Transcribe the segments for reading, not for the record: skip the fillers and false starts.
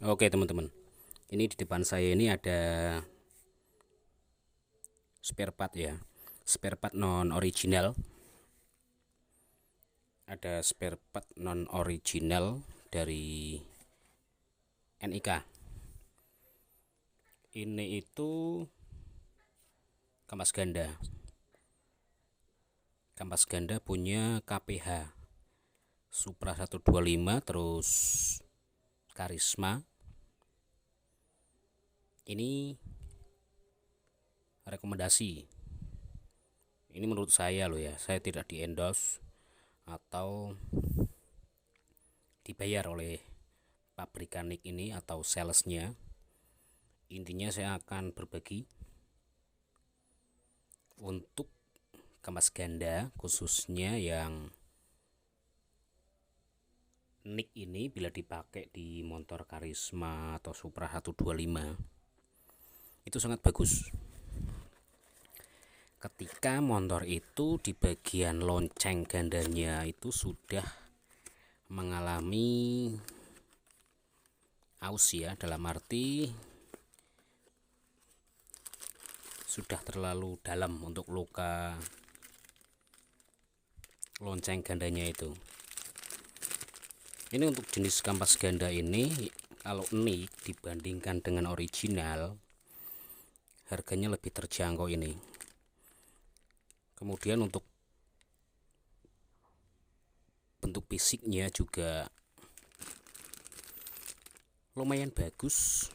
Oke teman-teman, ini di depan saya ini ada spare part ya, spare part non original. Ada spare part non original dari NIK. Ini itu kampas ganda punya KPH Supra 125, terus Karisma. Ini rekomendasi, ini menurut saya loh ya, saya tidak di endorse atau dibayar oleh pabrikanik ini atau salesnya. Intinya saya akan berbagi untuk kampas ganda, khususnya yang NIK ini bila dipakai di motor Karisma atau Supra 125 itu sangat bagus. Ketika motor itu di bagian lonceng gandanya itu sudah mengalami aus ya, dalam arti sudah terlalu dalam untuk luka lonceng gandanya itu. Ini untuk jenis kampas ganda ini, kalau NIK dibandingkan dengan original harganya lebih terjangkau ini. Kemudian untuk bentuk fisiknya juga lumayan bagus.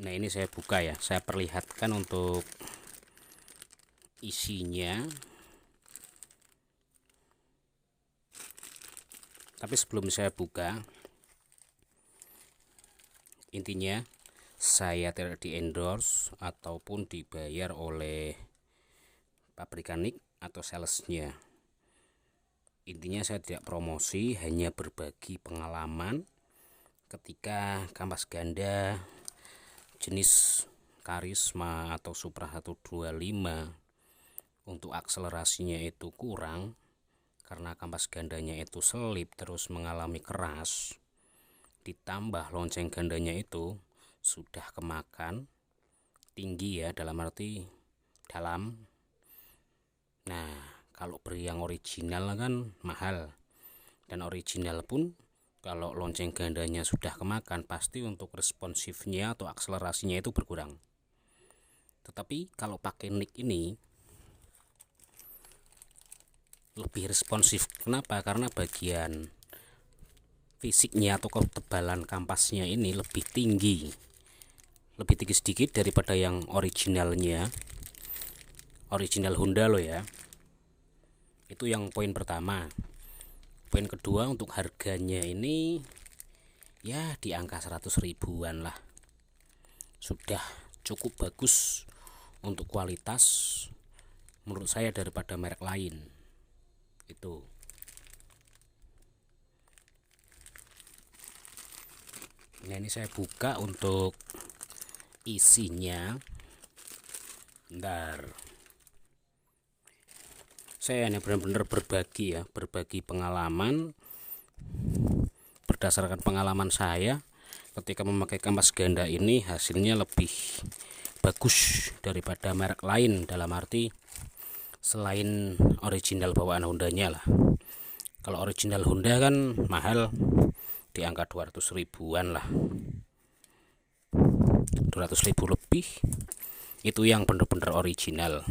Nah, ini saya buka ya, saya perlihatkan untuk isinya. Tapi sebelum saya buka, intinya saya tidak di endorse ataupun dibayar oleh pabrikanik atau salesnya. Intinya saya tidak promosi, hanya berbagi pengalaman ketika kampas ganda jenis Karisma atau Supra 125 untuk akselerasinya itu kurang karena kampas gandanya itu selip terus mengalami keras, ditambah lonceng gandanya itu sudah kemakan tinggi ya, dalam arti dalam. Nah, kalau beri yang original kan mahal, dan original pun kalau lonceng gandanya sudah kemakan pasti untuk responsifnya atau akselerasinya itu berkurang. Tetapi kalau pakai NIK ini lebih responsif. Kenapa? Karena bagian fisiknya atau ketebalan kampasnya ini lebih tinggi sedikit daripada yang originalnya, original Honda loh ya. Itu yang poin pertama. Poin kedua, untuk harganya ini ya di angka 100 ribuan lah, sudah cukup bagus untuk kualitas menurut saya daripada merek lain itu. Nah, ini saya buka untuk isinya. Bentar, saya hanya benar-benar berbagi ya, berbagi pengalaman berdasarkan pengalaman saya ketika memakai kampas ganda ini, hasilnya lebih bagus daripada merek lain, dalam arti selain original bawaan Hondanya lah. Kalau original Honda kan mahal, di angka 200 ribuan lah, 200 ribu lebih, itu yang bener-bener original.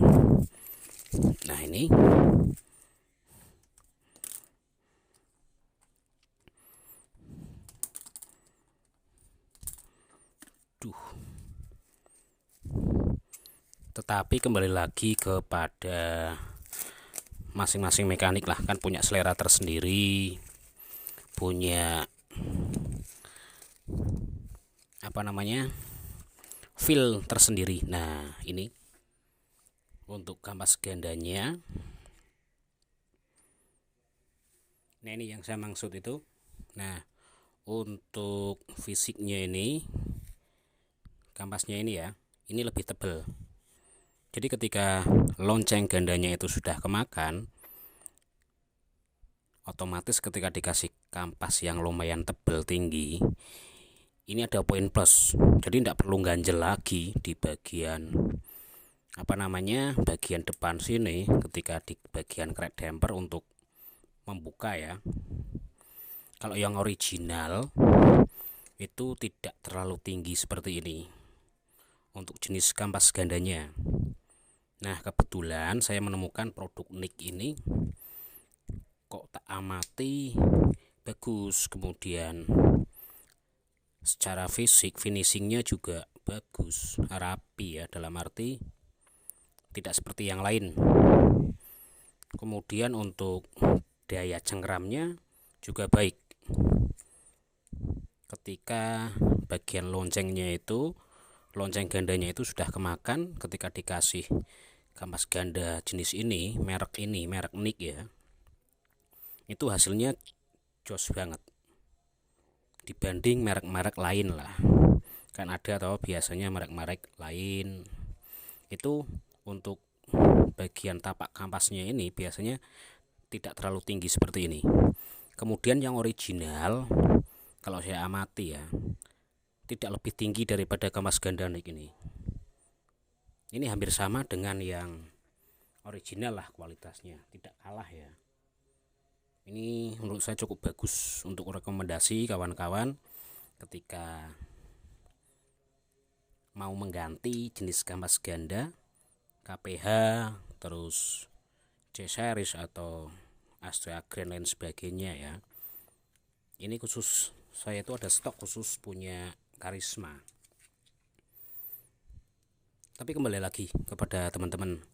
Nah, ini tetapi kembali lagi kepada masing-masing mekanik lah, kan punya selera tersendiri, punya feel tersendiri. Nah, ini untuk kampas gandanya. Nah, ini yang saya maksud itu. Nah, untuk fisiknya ini, kampasnya ini ya, ini lebih tebal. Jadi ketika lonceng gandanya itu sudah kemakan, otomatis ketika dikasih kampas yang lumayan tebal tinggi, ini ada poin plus. Jadi tidak perlu ganjel lagi di bagian bagian depan sini, ketika di bagian crack damper untuk membuka ya. Kalau yang original itu tidak terlalu tinggi seperti ini untuk jenis kampas gandanya. Nah, kebetulan saya menemukan produk Nick ini kok tak amati bagus, kemudian secara fisik finishingnya juga bagus, rapi ya, dalam arti tidak seperti yang lain. Kemudian untuk daya cengkramnya juga baik. Ketika bagian lonceng gandanya itu sudah kemakan, ketika dikasih kampas ganda jenis ini, merek Nick ya, itu hasilnya jos banget dibanding merek-merek lain lah. Kan ada atau biasanya merek-merek lain itu untuk bagian tapak kampasnya ini biasanya tidak terlalu tinggi seperti ini. Kemudian yang original, kalau saya amati ya, tidak lebih tinggi daripada kampas ganda Nick ini. Ini hampir sama dengan yang original lah kualitasnya, tidak kalah ya. Ini menurut saya cukup bagus untuk rekomendasi kawan-kawan ketika mau mengganti jenis kampas ganda KPH, terus C-Series atau Astrea Grand lain sebagainya ya. Ini khusus saya itu ada stok khusus punya Karisma. Tapi kembali lagi kepada teman-teman,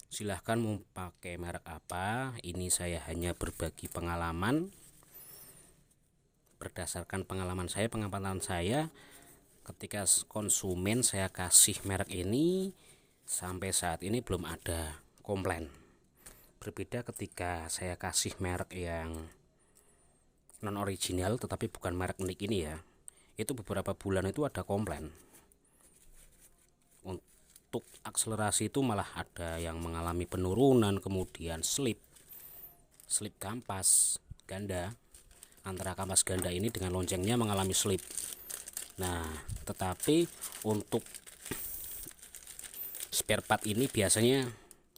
silahkan mau pakai merek apa. Ini saya hanya berbagi pengalaman, berdasarkan pengalaman saya, pengamatan saya ketika konsumen saya kasih merek ini, sampai saat ini belum ada komplain. Berbeda ketika saya kasih merek yang non original tetapi bukan merek Nick ini ya, itu beberapa bulan itu ada komplain. Untuk akselerasi itu malah ada yang mengalami penurunan, kemudian slip kampas ganda, antara kampas ganda ini dengan loncengnya mengalami slip. Nah, tetapi untuk spare part ini biasanya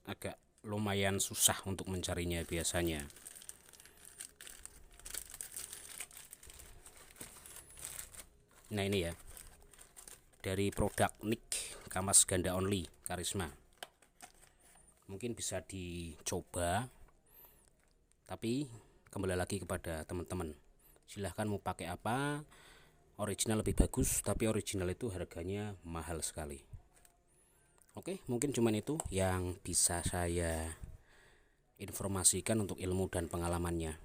agak lumayan susah untuk mencarinya biasanya. Nah, ini ya, dari produk Nick kampas ganda only Karisma, mungkin bisa dicoba. Tapi kembali lagi kepada teman-teman, silahkan mau pakai apa. Original lebih bagus, tapi original itu harganya mahal sekali. Oke, mungkin cuman itu yang bisa saya informasikan untuk ilmu dan pengalamannya.